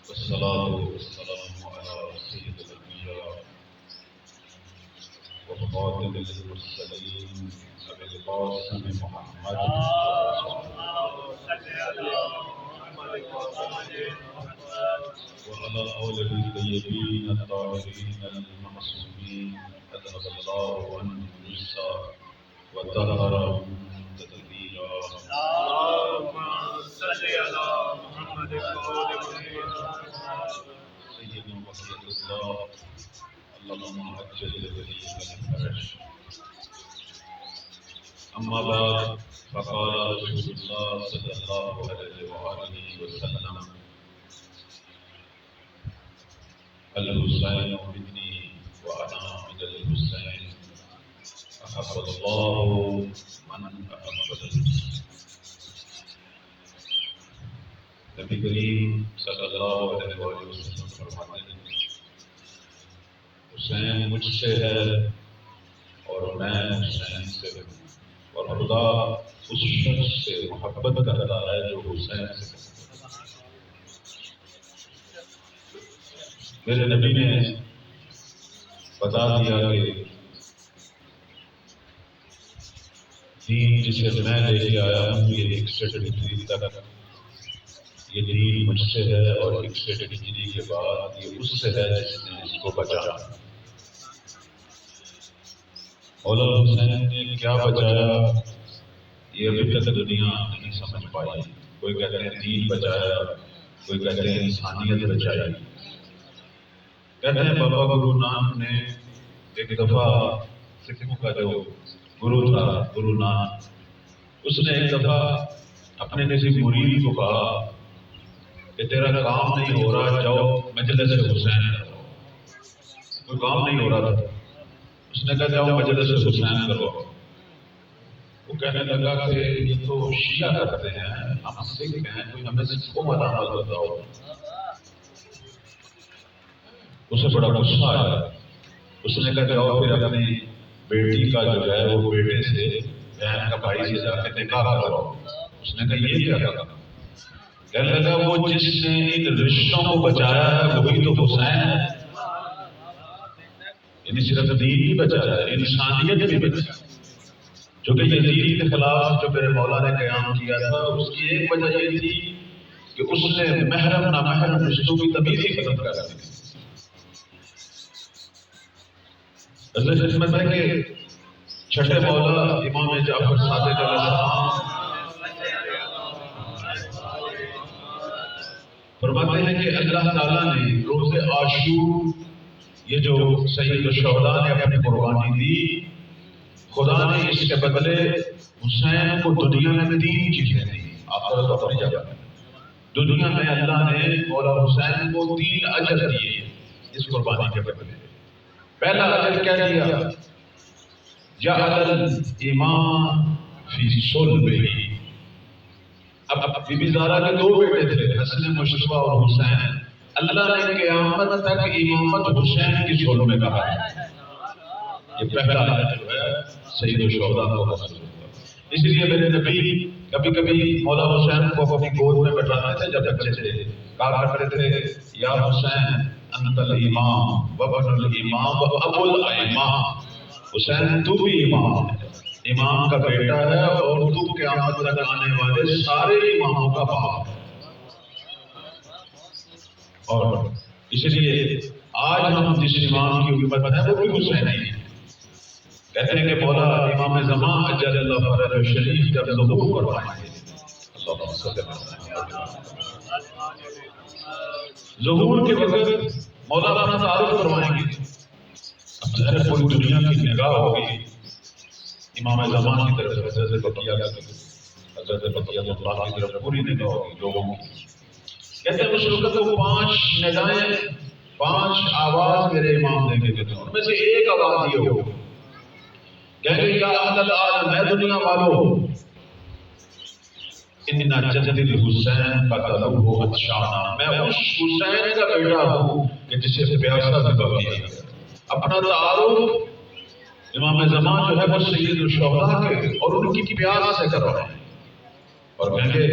والصلاة والسلام على سيد الأنبياء وخاتم المرسلين أبي القاسم محمد وعلى آله الطيبين الطاهرين المعصومين أذهب الله عنهم الرجس وطهرهم تطهيرا. اللهم صل على محمد سيدنا وسيد الله اللهم عجل لوليك الفرج. أما بعد فقال رسول الله صلى الله عليه وآله وسلم الحسين مني وأنا من الحسين أحب الله من أحبني. نبی کریم صلی اللہ علیہ وآلہ وسلم فرماتے ہیں حسین مجھ سے ہے اور میں حسین سے ہوں، اور خدا اس شخص سے محبت کرتا ہے جو حسین سے ہے۔ میرے نبی نے بتا دیا کہ دین جسے میں لے کے آیا ہوں یہ 61 ہجری تک یہ دین مجھ سے ہے، اور 61 ہجری کے بعد یہ اس سے ہے جس نے اس کو بچایا۔ مولا حسین نے کیا بچایا یہ ابھی تک دنیا نہیں سمجھ پائی۔ کوئی کہتے ہیں دین بچایا، کوئی کہتے ہیں انسانیت بچائی۔ کہتے ہیں بابا گرو نانک نے ایک دفعہ سکھوں کا جو گرو تھا گرو نانک، اس نے ایک دفعہ اپنے کسی مرید کو کہا کہ تیرا کام نہیں ہو رہا، جاؤ مجلس حسین کرو۔ کوئی کام نہیں ہو رہا تھا، اس نے کہا جاؤ مجلس حسین کرو۔ وہ کہنے لگا کہ یہ تو شیعہ کرتے ہیں، ہم سکھ ہیں، کوئی ہمیں سکھوں والا عمل بتاؤ۔ اسے بڑا غصہ آیا، اس نے کہا جاؤ پھر اپنی بیٹی کا جو ہے وہ بیٹے سے بہن کا بھائی سے جا کے نکاح کرو۔ اس نے کہا یہ کیا کرا؟ کہنے لگا وہ جس نے ان رشتوں کو بچایا ہے وہی تو حسین ہے، یعنی صرف دین ہی بچایا ہے، انسانیت بھی بچایا۔ جو کہ یزید کے خلاف جو میرے مولا نے قیام کیا تھا اس کی ایک وجہ یہ تھی کہ اس نے محرم نامحرم رشتوں کی تمیز ہی ختم کر دی۔ حضرت خدمت ہے کہ چھٹے مولا امام جعفر صادق علیہ السلام فرماتے ہیں کہ اللہ تعالیٰ نے روز عاشور یہ جو سید الشہداء نے اپنی قربانی دی، خدا نے اس کے بدلے حسین کو دنیا میں 3 چیزیں دی۔ آخرت اپنی جگہ، دنیا میں اللہ نے مولا حسین کو 3 اجر دیے اس قربانی کے بدلے۔ پہلا اجر کیا دیا؟ جعل الامام فی صلبہ۔ اب بی بی زہرا کے 2 بیٹے تھے، حسن مشتبہ اور حسین۔ اللہ نے قیامت تک امامت حسین کی صلب میں کہا ہے۔ یہ پہلا اجر جو ہے سید الشہداء کو حاصل ہوا۔ اس لیے میرے نبی کبھی کبھی مولا حسین کو اپنی گود میں بٹھاتے تھے جب بچے تھے، کہا کرتے تھے یا حسین انت الامام وابن الامام وابو الائمہ۔ حسین تو بھی امام ہے، امام کا بیٹا ہے، اور تو قیامت تک آنے والے سارے اماموں کا باپ ہے۔ اور اس لیے آج ہم جس امام کی امت ہے وہ بھی حسین ہی ہے۔ کہتے ہیں کہ مولا امام زمان اجل اللہ فرج شریف جب ظہور فرمائیں گے، اللہم صلی اللہ علیہ وسلم، ظہور کے وقت مولا اپنا تعارف فرمائیں گے۔ اب ظاہر پوری دنیا کی نگاہ ہوگی امام زمان کی طرف، حضرت بقیہ اللہ کی طرف پوری نگاہ ہوگی لوگوں کی۔ کہتے ہیں اس وقت وہ 5 نگاہیں، 5 آواز میرے امام دیں گے، ان میں سے ایک آواز یہ ہوگی، کہیں گے یا اہل العالم، اے دنیا والو، اننا جدد الحسین قتلوہ عطشانا، میں اس حسین کا بیٹا ہوں کہ جسے پیاسا ذبح کیا گیا۔ اپنا تعارف امام زمان جو ہے وہ سید الشہداء کے اور ان کی پیاس سے کر رہے ہیں، اور کہیں گے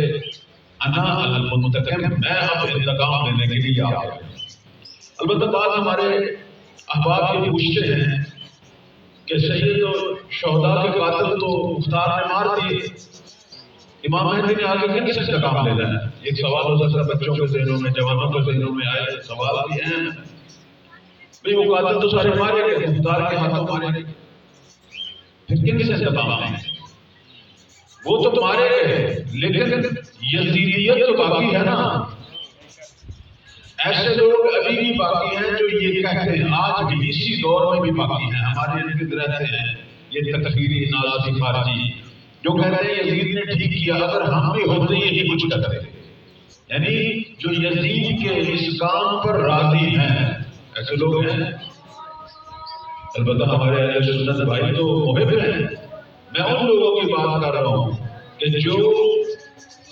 انا المنتقم، میں اب انتقام لینے کے لیے آ گیا۔ البتہ بعض ہمارے احباب یہ پوچھتے ہیں کہ سید شہداء کے قاتل تو مختار نے مار دیے، امام مہدی نے آگے کن سے انتقام لینا ہے؟ ایک سوال ہو سکتا ہے بچوں کے ذہنوں میں، جوانوں کے ذہنوں میں آئے سوال بھی ہیں بھئی وہ قاتل تو سارے مارے گئے، مختار کے ہاتھوں مارے گئے، پھر کن سے انتقام لیں گے؟ وہ تو مارے گئے لیکن یزیدیت تو باقی ہے نا۔ ایسے لوگ ابھی بھی باقی ہیں جو یہ کہتے ہیں، آج بھی اسی دور میں بھی باقی ہیں، ہمارے ارد رہتے ہیں یہ تکفیری نازی خارجی جو کہتے ہیں یزید نے ٹھیک کیا، اگر ہم بھی ہوتے یہی کچھ کرتے، یعنی جو یزید کے اس کام پر راضی ہیں، ایسے لوگ ہیں۔ البتہ ہمارے اہل سنت بھائی تو محب ہیں، میں ان لوگوں کی بات کر رہا ہوں کہ جو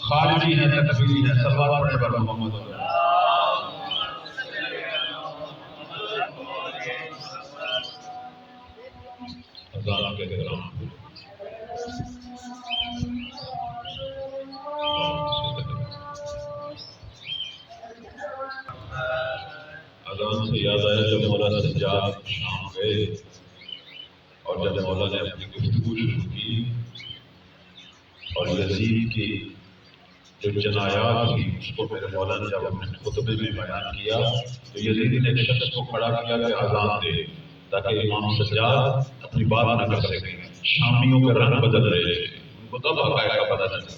خارجی ہیں، تکفیری ہیں، صلوات پڑھنے پر محمد اذان کے احترام اذان سے یاد آیا جب مولانا سجاد شام گئے اور جب مولانا نے اپنی گفتگو شروع کی اور یزید کی جو جنایات تھی اس کو میرے مولانا نے جب اپنے خطبے میں بیان کیا تو یزید نے ایک شخص کو کھڑا کیا کہ اذان دے تاکہ امام سجاد اپنی بات نہ کر سکیں، شامیوں کے رنگ بدل رہے تھے، ان کو تب حقائق کا پتہ چلا۔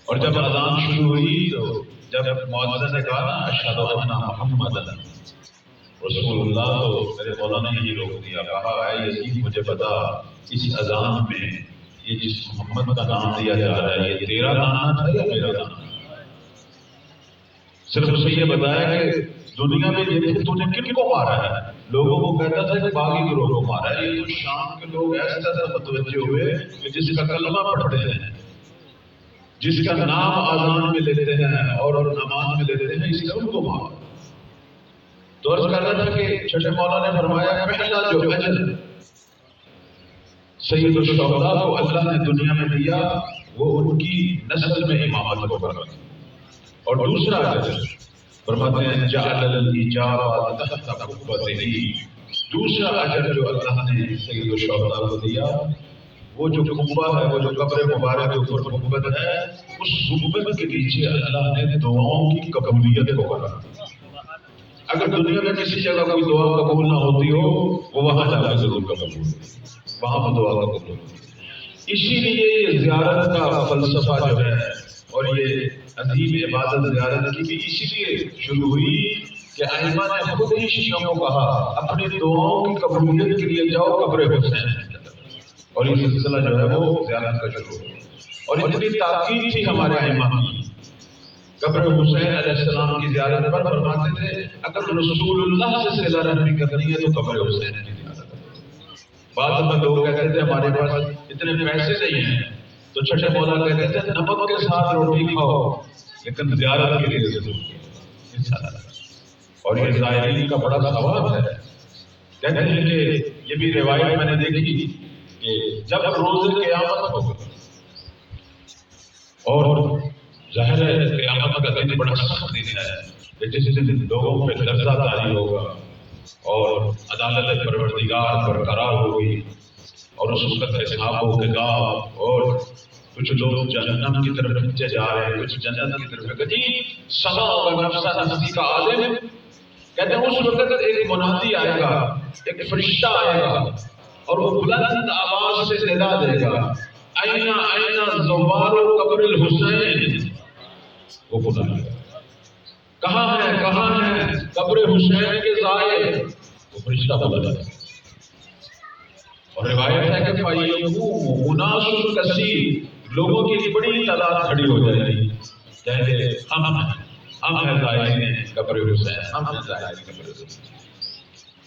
اور جب اذان شروع ہوئی تو جب مؤذن نے کہا نا اشہد ان محمد رسول اللہ، تو میرے مولانا نے یہ روک دیا، کہا اے یزید مجھے بتا اس اذان میں یہ جس محمد کا نام لیا جا رہا ہے یہ تیرا نام تھا یا میرا نام؟ صرف اسے یہ بتایا کہ دنیا میں یہ تو نے کن کو مارا ہے؟ لوگوں کو کہتا تھا کہ باغی گروہ کو مارا ہے۔ یہ تو شام کے لوگ ایسا طرح متوجہ ہوئے کہ جس کا کلمہ پڑھتے ہیں، جس کا نام آذان میں لیتے ہیں اور نماز میں لیتے ہیں، اس لیے ان کو مارا۔ تو عرض کر رہا تھا کہ چھٹے مولا نے فرمایا پہلا جو اجر سید الشہداء کو اللہ نے دنیا میں دیا وہ ان کی نسل میں امامت کو کرا، اور دوسرا اجر فرماتے ہیں جعل الاجابہ تحت قبتہ، دوسرا اجر جو اللہ نے سید الشہداء کو دیا وہ جو قبہ ہے، وہ جو قبر مبارک کے اوپر قبت ہے، اس قبت کے نیچے اللہ نے دعاؤں کی قبولیت کو کرا۔ اگر دنیا میں کسی جگہ کوئی دعا قبول نہ ہوتی ہو وہ وہاں جا کے ضرور قبول ہوتی، وہاں پر دعا قبول ہوتی۔ اسی لیے یہ زیارت کا فلسفہ جو ہے اور یہ عظیم عبادت زیارت کی بھی اسی لیے شروع ہوئی کہ ائمہ نے خود ہی شیعوں کو کہا اپنی دعاؤں کی قبولیت کے لیے جاؤ قبر حسین، اور یہ سلسلہ جو ہے وہ زیارت کا شروع ہوا۔ اور اتنی تاکید تھی ہمارے ائمہ کی قبر حسین علیہ السلام کی زیارت پر، فرماتے تھے اگر رسول اللہ سے صلہ رحمی کرنی ہے تو قبر حسین کی زیارت کرو۔ بعض میں لوگ کہتے تھے ہمارے پاس اتنے پیسے نہیں ہیں تو چھٹے مولا کہتے تھے نمک کے ساتھ روٹی کھاؤ لیکن زیارت کے لیے ضرور۔ اور یہ زائرین کا بڑا ثواب ہے۔ کہتے ہیں کہ یہ بھی روایت میں نے دیکھی کہ جب روز قیامت ہوگا اور ظاہر ہے قیامت کا دن بڑا سخت دن ہے کہ جس دن لوگوں پہ لرزہ طاری ہوگا اور عدالت پروردگار برقرار ہوگی اور اس وقت حساب و کتاب، اور کچھ لوگ جہنم کی طرف کھینچے جا رہے ہیں، کچھ جنت کی طرف۔ کہتے ہیں سما و نفسہ نفسی کا عالم، کہتے ہیں اس وقت ایک منادی آئے گا، ایک فرشتہ آئے گا اور وہ بلند آواز سے ندا دے گا اینا اینا زوار قبر الحسین، وہ بلا گا کہاں ہے قبر حسین کے زائر، وہ فرشتہ بلا گا۔ اور روایت ہے کہ فَيَقُومُ أُنَاسٌ كَثِيرٌ، لوگوں کی بڑی تعداد کھڑی ہو جائے گی، کہتے ہم ہیں زائرین قبر حسین، ہم ہیں زائرین قبر حسین۔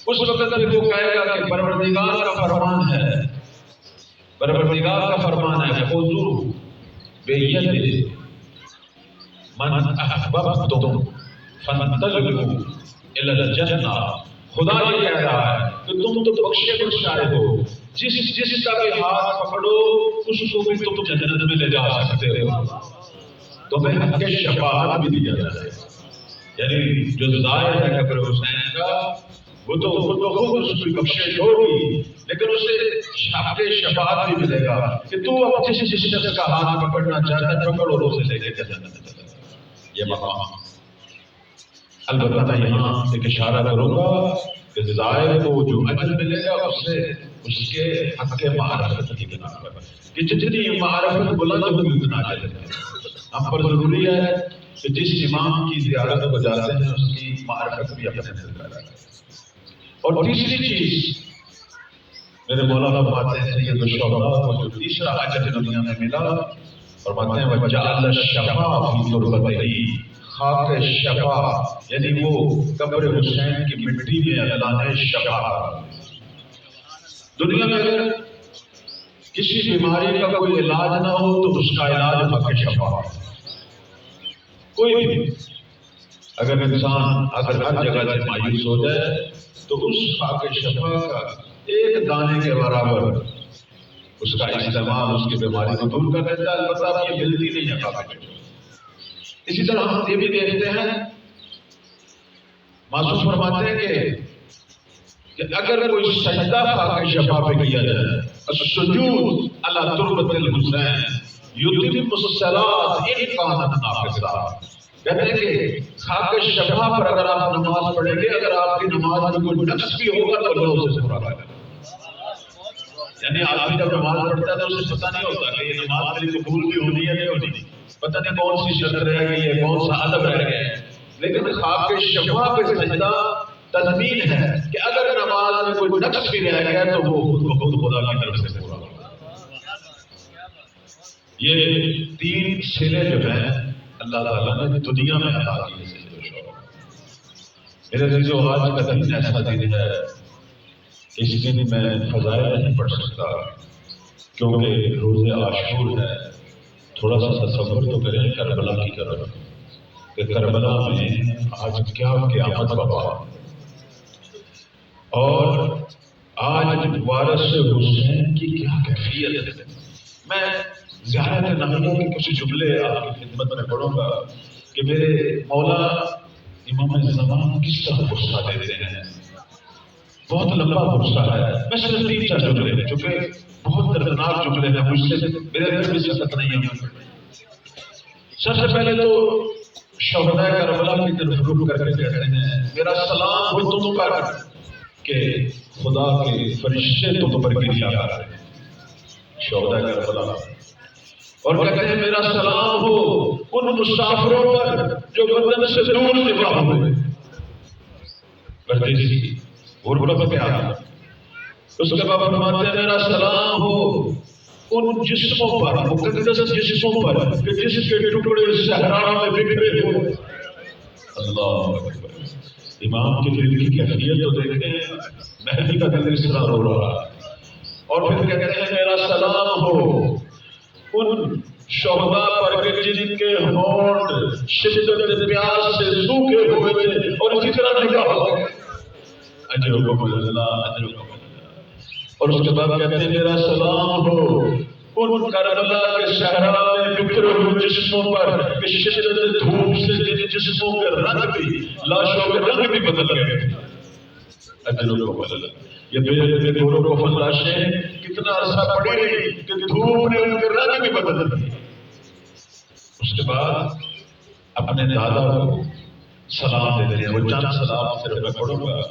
اس وقت پھر وہ کہے گا کہ پروردگار کا فرمان ہے، پروردگار کا فرمان ہے خُذُوهُ بِيَدِهِ مَنْ أَحْبَبْتُمْ فَانْتَظِرُوا إِلَى الْجَنَّةِ، خدا یہ کہہ رہا ہے کہ تم تو بخشے بخشائے ہو، جس کا بھی ہاتھ پکڑو اس کو بھی تم جنت میں لے جا سکتے ہو۔ تمہیں حق شفاعت بھی دیا جائے. یعنی جو ظاہر ہے قبر حسین کا وہ تو خود اس کی بخشش ہوگی، لیکن اسے حق شفاعت بھی ملے گا کہ تو اب جس شخص کا ہاتھ پکڑنا چاہتا ہے پکڑ اور اسے لے کے جانا. یہ مقام البتہ میں یہاں ایک اشارہ کروں گا کہ ظاہر کو جو اجر ملے گا اس کے حق معرفت کی بنا پر کہ جتنی معرفت بلند ہوگی اتنا اجر ہے. ہم پر ضروری ہے کہ جس امام کی زیارت کو جاتے ہیں اس کی معرفت بھی اپنے دل میں رکھیں. اور تیسری چیز میرے مولانا فرماتے ہیں سید الشہداء کو جو تیسرا اجر دنیا میں ملا فرماتے ہیں وجعل الشفاء فی تربتہ، خاک شفا یعنی وہ قبر حسین کی مٹی میں اللہ نے شفا. دنیا میں اگر کسی بیماری کا کوئی علاج نہ ہو تو اس کا علاج خاک شفا. کوئی بھی اگر انسان اگر ہر جگہ سے مایوس ہو جائے تو اس خاک شفا کا ایک دانے کے برابر اس کا استعمال اس کی بیماری کو دور کر دیتا ہے. البتہ یہ ملتی نہیں ہے خاک شفا. اسی طرح ہم یہ بھی دیکھتے ہیں معصوم فرماتے ہیں کہ اگر کوئی سجدہ خاک شفا پہ کیا جائے السجود علی تربۃ الحسین یتم الصلاۃ ان کانت ناقصہ، کہتے ہیں کہ خاک شفا پر اگر آپ نماز پڑھیں گے اگر آپ کی نماز میں کوئی نقص بھی ہوگا تو اللہ اسے پورا کرے گا. یعنی آدمی جب نماز پڑھتا ہے تو اسے پتہ نہیں ہوتا کہ یہ نماز میری قبول بھی ہونی ہے نہیں ہونی، پتہ نہیں کون سی شرط رہ گئی ہے کون سا ادب رہ گیا ہے. لیکن خاک شفا پہ سجدہ تضمین ہے کہ اگر نماز میں کوئی نقص بھی رہ گیا تو وہ خود بخود خدا کی طرف سے پورا ہوگا. یہ تین صلے جو ہیں اللہ تعالیٰ نے دنیا میں عطا کیے ہیں. میرے عزیزو آج کا دن ایسا دن ہے اس دن میں فضائل نہیں پڑھ سکتا کیونکہ روز عاشور ہے. تھوڑا سا تصور تو کریں کربلا کی طرف کہ کربلا میں آج کیا قیامت بپا اور آج وارث حسین کی کیا کیفیت ہے. میں زیادہ نمونوں کے کچھ جملے آپ کی خدمت میں پڑھوں گا کہ میرے مولا امام زمان کس طرح غصہ دیتے ہیں. بہت لمبا غصہ ہے. میں صرف تین چار جملے چونکہ بہت دردناک جملے ہیں مجھ سے میرے دل میں سکت نہیں ہے. سب سے پہلے تو شہدائے کربلا کی طرف رخ کر کے کہتے ہیں میرا سلام ہو تم پر کہ خدا کے فرشتے تم پر گریا کر رہے ہیں. شہدائے کربلا اور کہتے ہیں میرا سلام ہو ان مسافروں پر جو وطن سے دور نکلا ہوئے پردیسی غربت کے عالم. اس کے بعد فرماتے ہیں میرا سلام ہو ان جسموں پر مقدس جسموں پر کہ جس کے ٹکڑے صحرا میں بکھرے ہوئے. اللہ اکبر. امام کے دل کی کیفیت تو دیکھیں مہدی کا دل اس طرح رو رہا. اور پھر کہتے ہیں میرا سلام ہو ان شہداء پر کہ جن کے ہونٹ شدت پیاس سے سوکھے ہوئے تھے اور اسی طرح نکاح ہو گئے. اجرکم اللہ اجرکم. اور اس کے بعد کہتے ہیں میرا سلام ہو ان کربلا کے صحرا میں بکھرے ہوئے جسموں پر کہ شدت دھوپ سے جن جسموں کے رنگ بھی لاشوں کے رنگ بھی بدل گئے. اجرکم اللہ. یہ بے دوروں کو فلاشیں کتنا عرصہ پڑی رہی کہ دھوپ نے ان کے رنگ بھی بدل دی. اس کے بعد اپنے دادا کو سلام دیتے ہیں. وہ چند سلام صرف میں پڑھوں گا.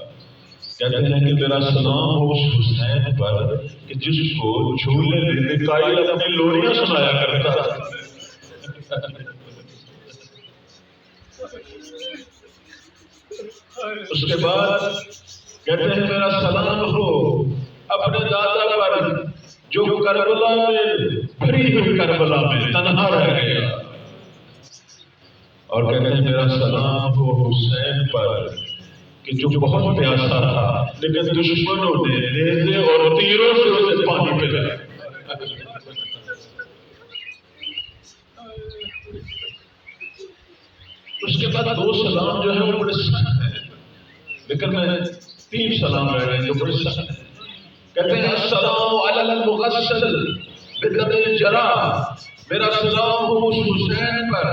کہتے ہیں کہ میرا سلام ہو اس حسین پر کہ جس کو جھولے میں میکائیل اپنی لوریاں سنایا کرتا ہے. اس کے بعد کہتے ہیں میرا سلام ہو اپنے دادا پر جو کربلا میں پھری ہوئی کربلا میں تنہا رہ گیا. اور کہتے ہیں میرا سلام ہو حسین پر کہ جو بہت پیاسا تھا لیکن دشمنوں نے نیزے اور تیروں سے اسے پانی پلایا. اس کے بعد دو سلام جو ہے وہ بڑے سخت ہیں لیکن میں تین سلام رہ رہے ہیں جو بڑے سخت ہیں. کہتے ہیں السلام علی المغسل بدم الجراح میرا سلام ہو اس حسین پر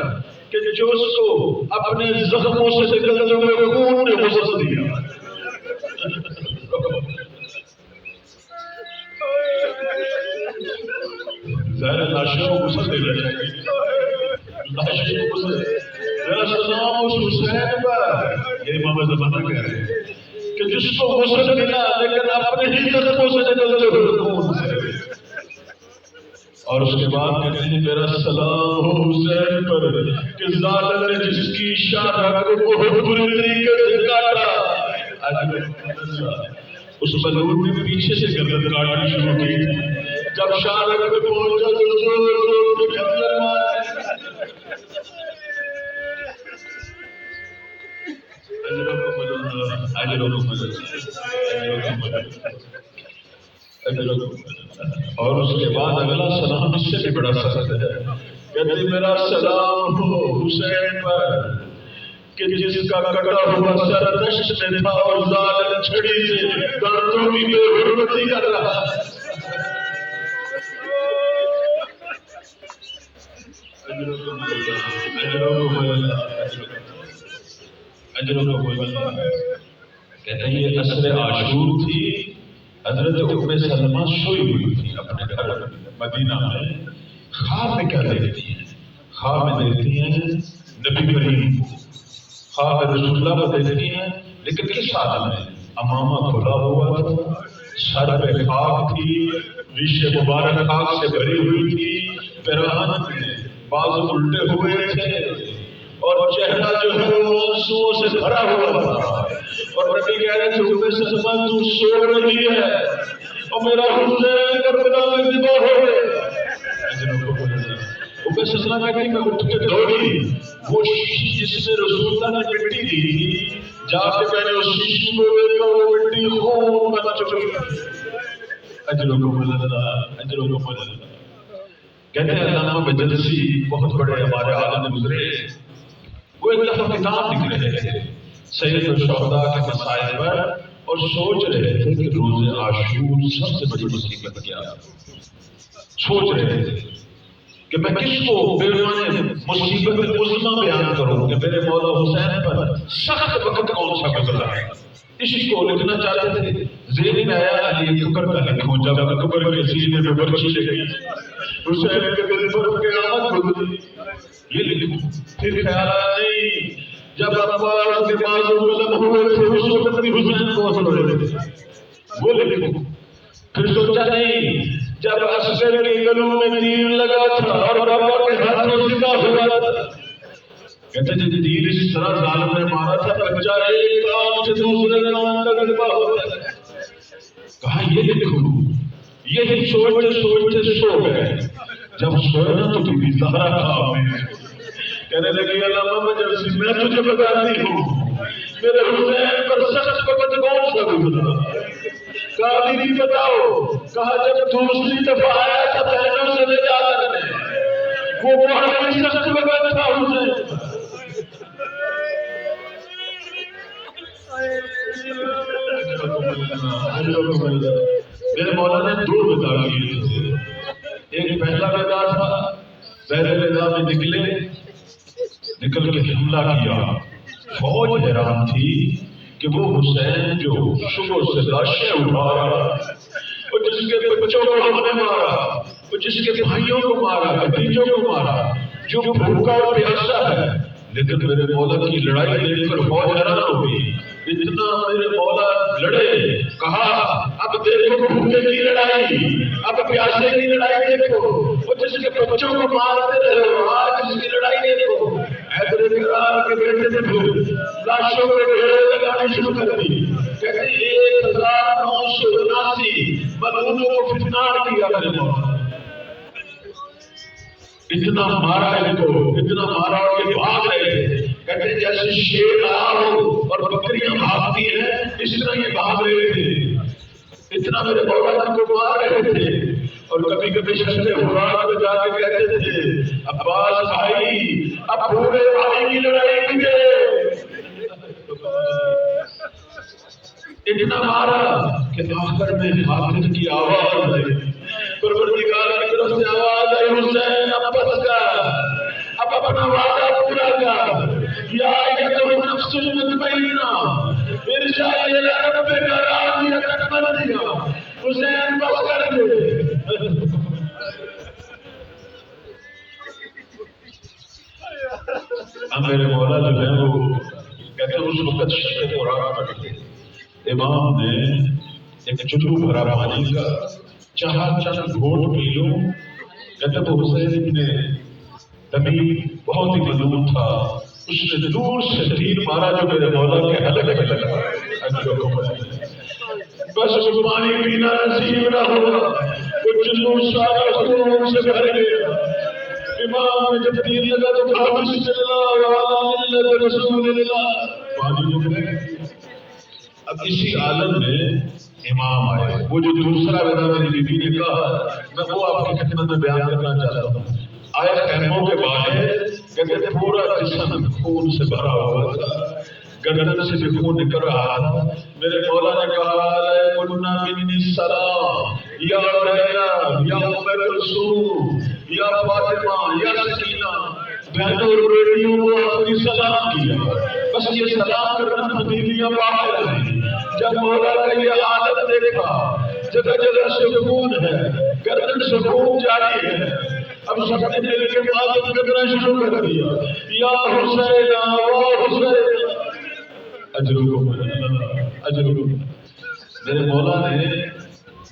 کہ جو اس کو اپنے زخموں سے نکلتے ہوئے خون نے غسل دیا. ظاہر لاشوں کو غسل دینا چاہیے. لاشوں کو غسل. میرا سلام اس حسین پر. یہ امام زمانہ کہہ رہے ہیں کہ جس کو غسل ملا لیکن اپنے ہی زخموں سے نکلتے ہوئے خون سے. اور اس کے بعد کہتے ہیں میرا سلام ہو حسین پر کہ ظالم نے جس کی شاہ کو بہت بری طریقے سے کاٹا. اس ملعون نے پیچھے سے گردن کاٹنا شروع کی. جب شاہ پہ پہنچا تو زور زور سے گردن مارا. اور اس کے بعد اگلا سلام اس سے بھی بڑا سخت ہے. کہتے میرا سلام ہو حسین پر کہ جس کا کٹا ہوا سر دشت میں تھا اور ظالم چھڑی سے دانتوں کی بے حرمتی کر رہا. کہتے ہیں یہ عصر عاشور تھی. حضرت ام سلمہ سوئی ہوئی تھی اپنے گھر مدینہ میں. خواب میں کیا دیکھتی ہیں؟ خواب میں دیکھتی ہیں نبی کریم کو. خواب میں رسول اللہ کو دیکھتی ہیں لیکن کس حال میں؟ امامہ کھلا ہوا تھا, سر پہ خاک تھی, ریش مبارک خاک سے بھری ہوئی تھی, پیراہن میں بازو الٹے ہوئے تھے اور چہرہ جو ہے وہ آنسوؤں سے بھرا ہوا تھا. اور نبی کہہ رہے تھے ام سلمہ تو سو رہی ہے اور میرا حسین کربلا میں ذبح ہو گیا. ام سلمہ کہتی میں اٹھ کے دوڑی. وہ شیشی جس میں رسول اللہ نے مٹی دی تھی جا کے میں نے اس شیشی کو دیکھا, وہ مٹی خون بن چکی. اجرکم اللہ اجرکم اللہ. کہتے ہیں علامہ مجلسی بہت بڑے ہمارے عالم گزرے. وہ ایک دفعہ کتاب لکھ رہے تھے سید الشہداء کے مسائل پر اور سوچ رہے تھے کہ روز عاشور سب سے بڑی مصیبت کیا ہے. سوچ رہے تھے کہ میں کس کو بیرون مصیبت عظمی بیان کروں کہ میرے مولا حسین پر سخت وقت کون سا گزرا ہے. اسی کو لکھنا چاہتے تھے. ذہن میں آیا علی اکبر کا لکھوں. جب اکبر کے سینے میں برچی لگی, حسین کے دل پر قیامت گزری, یہ لکھوں. پھر خیال آیا نہیں جب عباس کے بازو قلم ہوئے تھے اس وقت بھی حسین پہنچ رہے تھے, وہ لکھوں. پھر سوچا نہیں جب عسکر کے گلوں میں تیر لگا تھا اور بابا کے ہاتھوں ذبح ہوا تھا. کہتے ہیں تیر اس طرح ظالم نے مارا تھا بچہ ایک کام سے دوسرے کام تک ذبح ہوتا ہے. کہا یہ لکھوں. یہی سوچتے سوچتے سو گئے. جب سوئے نا تو بی زہرا خواب میں کہنے لگی علامہ مجلسی میں تجھے بتاتی ہوں میرے حسین پر سخت وقت کون سا گزرا. کہا بھی بتاؤ. کہا جب دوسری دفعہ آیا تھا بہنوں سے نجات کرنے, وہ بہت سخت وقت تھا حسین. میرے مولا نے دو ودا کیے تھے. ایک پہلا ودا تھا, پہلے ودا میں نکل کے حملہ کیا. فوج حیران تھی کہ وہ حسین جو صبح سے لاشیں اٹھا رہا, وہ جس کے بچوں کو ہم نے مارا, وہ جس کے بھائیوں کو مارا, بھتیجوں کو مارا, جو بھوکا اور پیاسا ہے. لیکن میرے مولا کی لڑائی دیکھ کر فوج حیران ہو گئی. اتنا میرے مولا لڑے. کہا اب دیکھو بھوکے کی لڑائی, اب پیاسے کی لڑائی دیکھو, وہ جس کے بچوں کو مارتے رہے آج اس کی لڑائی دیکھو. حیدر کرار کے بیٹے نے لاشوں کے ڈھیرے لگانے شروع کر دی. کہتے 1979 ملعونوں کو فتنار کیا میرے مولا. اتنا مارا ان کو, اتنا مارا اور یہ بھاگ رہے تھے. کہتے ہیں جیسے شیر آ ہو اور بکریاں بھاگتی ہیں اس طرح یہ بھاگ رہے تھے. اتنا میرے مولا ان کو مار رہے تھے. اور کبھی کبھی شخص حرات میں جا کے کہتے تھے عباس بھائی اب پورے بھائی کی لڑائی کی ہے. اتنا مارا کہ آخر میں حافظ کی آواز آئی. پروردگار کی طرف سے آواز آئی حسین اب بس کر اب اپنا وعدہ پورا کر یا ایتھا النفس المطمئنہ ارجعی الی ربک راضیۃ مرضیہ حسین بس کر دے میرے مولا جو ہے وہ کہتے ہیں اس وقت شدت و راحت تھے امام نے ایک چلو بھرا پانی کا چاہا چند گھونٹ پی لوں کہتے وہ حسین نے تبھی بہت ہی مظلوم تھا اس نے دور سے تیر مارا جو میرے مولا کے حلق میں لگا بس وہ پانی پینا نصیب نہ ہوا وہ چلو سارا خون سے بھر گیا امام نے جب تیر لگا تو کہا بسم اللہ وعلی ملت رسول اللہ پانی لگ گئے اب اسی عالم میں امام آئے وہ جو دوسرا وعدہ میری بیوی نے کہا میں وہ آپ کی خدمت میں بیان کرنا چاہتا ہوں آئے خیموں کے باہر کہتے پورا جسم خون سے بھرا ہوا تھا گردن سے بھی خون نکل رہا تھا میرے مولا نے کہا علیکم منی السلام یا زینب یا ام کلثوم یا فاطمہ یا سکینہ بہنوں اور بیٹیوں کو اپنی سلام کیا بس یہ سلام کرنا بیویاں باہر آئیں جب مولا کا یہ عالم دیکھا جگہ جگہ سے خون ہے گردن سے خون جاری ہے اب سب نے مل کے ماتم کرنا شروع کر دیا یا حسین یا حسین اجرکم اجرکم میرے مولا نے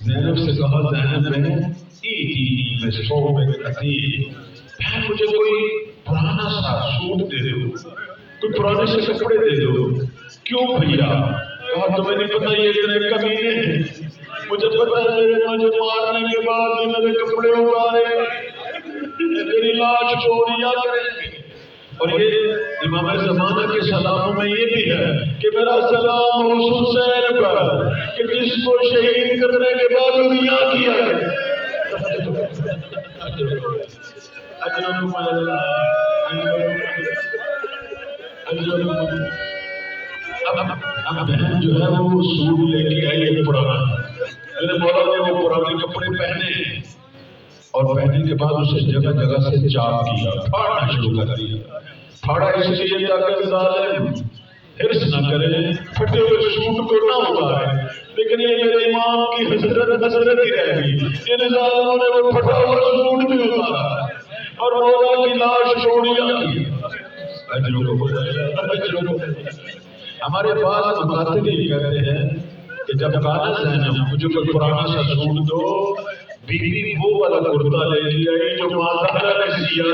زینب سے کہا زینب بہن ایتی میں سو میں کہتی بہن مجھے کوئی پرانا سا سوٹ دے دو کوئی پرانے سے کپڑے دے دو کیوں بھیا کہا تمہیں نہیں پتا یہ اتنے کمینے ہیں مجھے پتا ہے مجھے مارنے کے بعد میرے کپڑے اتارے میری لاش چوریاں کریں گے اور یہ امام زمانہ کے سلاموں میں یہ بھی ہے کہ میرا سلام اس حسین پر کہ جس کو شہید کرنے کے بعد دنیا کیا ہے اب بہن جو ہے وہ سوٹ لے کے آئی ہے پرانا میرے مولا نے وہ پرانے کپڑے پہنے اور پہننے کے بعد اسے جگہ جگہ سے چاپ کیا پھاڑنا شروع کر دیا پھاڑا اس لیے تاکہ ظالم حرص نہ کرے پھٹے ہوئے سوٹ کو نہ اتارے لیکن یہ میرے امام کی حضرت ہی رہ گئی ان ظالموں نے وہ پھٹا ہوا سوٹ بھی اتارا اور مولا کی لاش چوریاں کی ہمارے پاس مکاتب یہ کہتے ہیں کہ جب کہا زینب مجھے کوئی پرانا سا سوٹ دو بیوی وہ والا کرتا لے لیا جو ماتا نے سیا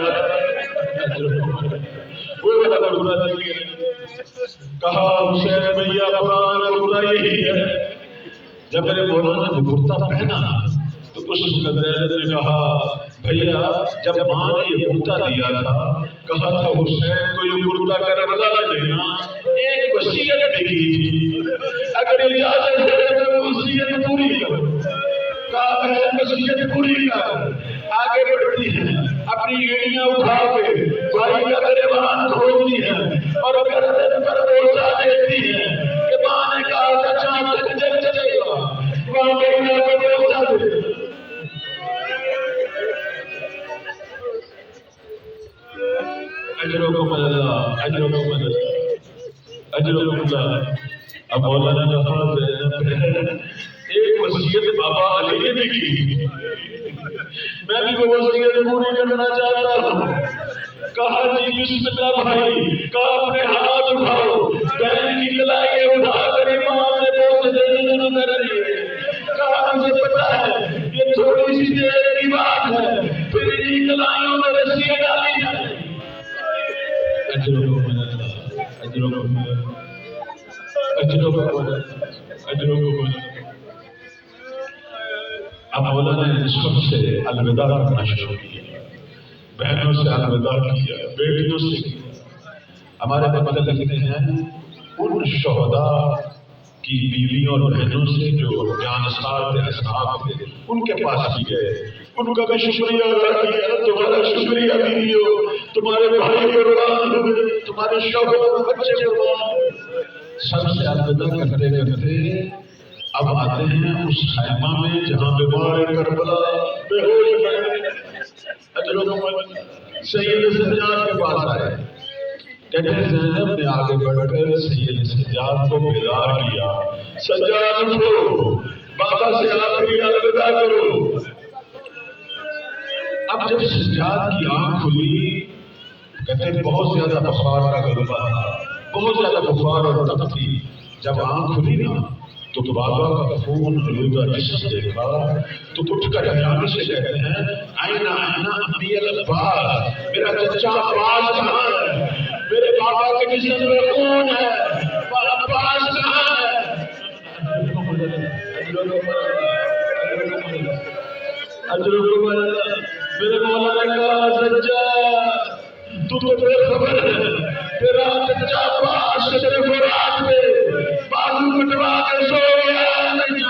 وہ والا کرتا لے لیا کہا حسین بھیا پرانا کرتا یہی ہے جب میرے مولانا نے کرتا پہنا تو اس نے کہا بھیا جب ماں نے یہ کرتا دیا تھا کہا تھا حسین کو یہ کرتا کربلا دینا ایک وصیت بھی کی تھی اگر اجازت ہے تو وصیت پوری کرو کہا ہے وصیت پوری کر آگے بڑھتی ہے اپنی ایڑیاں اٹھا کے بھائی کا گریبان کھولتی ہے اور گردن پر بوجھا دیتی ہے کہ ماں نے کہا تھا چاند تک جگ چلے گا ماں بیٹا کو بوجھا دے اجرکم اللہ اجرکم اللہ اجرکم اللہ اب مولانا نے کہا ایک وصیت بابا علی نے بھی کی میں بھی وہ وصیت پوری کرنا چاہتا ہوں کہا جی بسم اللہ بھائی کہا اپنے ہاتھ اٹھاؤ بہن کی کلائیں اٹھا کر امام نے بہت دینے شروع کر دی کہا مجھے پتا ہے یہ تھوڑی سی دیر کی بات ہے پھر انہی کلائیوں میں رسیاں ڈالی جائیں اجرکم اللہ اجرکم اللہ اجرکم اللہ اجرکم اللہ اب مولانا نے سب سے الوداع کرنا شروع کیا بہنوں سے الوداع کیا بیٹیوں سے کیا ہمارے مطلب لکھتے ہیں ان شہداء کی بیویوں اور بہنوں سے جو جانسار تھے اصحاب تھے ان کے پاس بھی گئے ان کا بھی شکریہ ادا کیا تمہارا شکریہ بیویوں تمہارے بھائی قربان ہوئے تمہارے شوہر بچے قربان ہوئے سب سے الوداع کرتے کرتے اب آتے ہیں اس خیمہ میں جہاں بیمار کربلا بے ہوش پڑے سید سجاد کے پاس آئے، کہتے ہیں زینب نے آگے بڑھ کر سید سجاد کو بیدار کیا، سجاد اٹھو، بابا سے آخری الوداع کرو۔ اب جب سجاد کی آنکھ کھلی، کہتے ہیں بہت زیادہ بخار کا غلبہ تھا، بہت زیادہ بخار اور تپ تھی۔ جب آنکھ کھلی نا تو بابا کا خون آلودہ جسم دیکھا تو اٹھ کر حیرانی سے کہتے ہیں آئینہ آئینہ امی العباس، میرا چچا عباس کہاں ہے؟ میرے بابا کے جسم میں خون ہے، عباس کہاں ہے؟ میرے مولا نے کہا سجاد تو بے خبر ہے، تیرا چچا عباس تیرے فرات میں بازو کٹوا کے سو گیا نہیں۔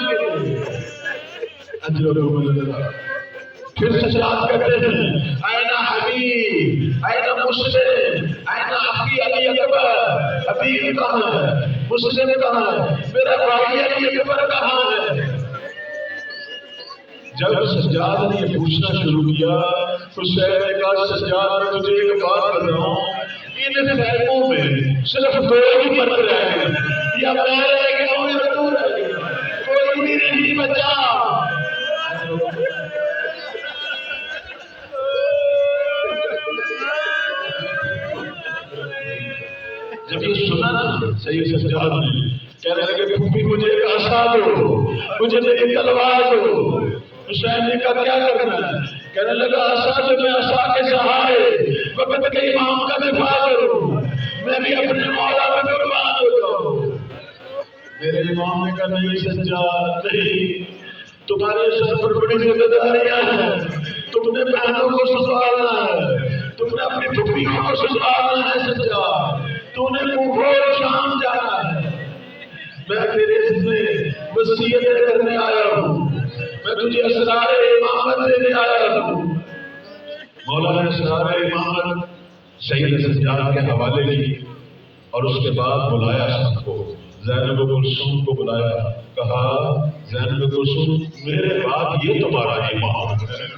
پھر سجاد کہتے ہیں اینہ حبیب، اینہ مسلم، اینہ اخی علی اکبر، حبیب کہاں ہے؟ مسلم کہاں ہے؟ میرا بھائی علی اکبر کہاں ہے؟ جب سجاد نے یہ پوچھنا شروع کیا تو شہر نے کہا سجاد میں تجھے ایک بات بتاؤں، ان خیموں میں صرف دو ہی مرد رہ گئے، یا میں رہ گیا ہوں یا تو رہ گیا، کوئی بھی نہیں بچا۔ جب یہ سنا نا سید سجاد نے کہنے لگے پھوپھی مجھے ایک عصا دو، مجھے میری تلوار دو۔ حسین نے کہا کیا کرنا ہے؟ کہنے لگا عصا جو میں عصا کے سہارے وقت کے امام کا دفاع کروں، میں بھی اپنے مولا میں قربان ہو جاؤں۔ میرے امام نے کہا نہیں سجاد نہیں، تمہارے سر پر بڑی ذمہ داریاں ہیں، تم نے بہنوں کو سنبھالنا ہے، تم نے اپنی پھوپھیوں کو سنبھالنا ہے سجاد، تو نے کوفہ اور شام جانا ہے۔ میں تیرے ذمے وصیتیں کرنے آیا ہوں، میں تجھے اسرار امامت دینے آیا ہوں۔ مولا نے اسرار امامت سید سجاد کے حوالے کی اور اس کے بعد بلایا سب کو، زینب کلثوم کو بلایا، کہا زینب کلثوم میرے بعد یہ تمہارا امام ہے۔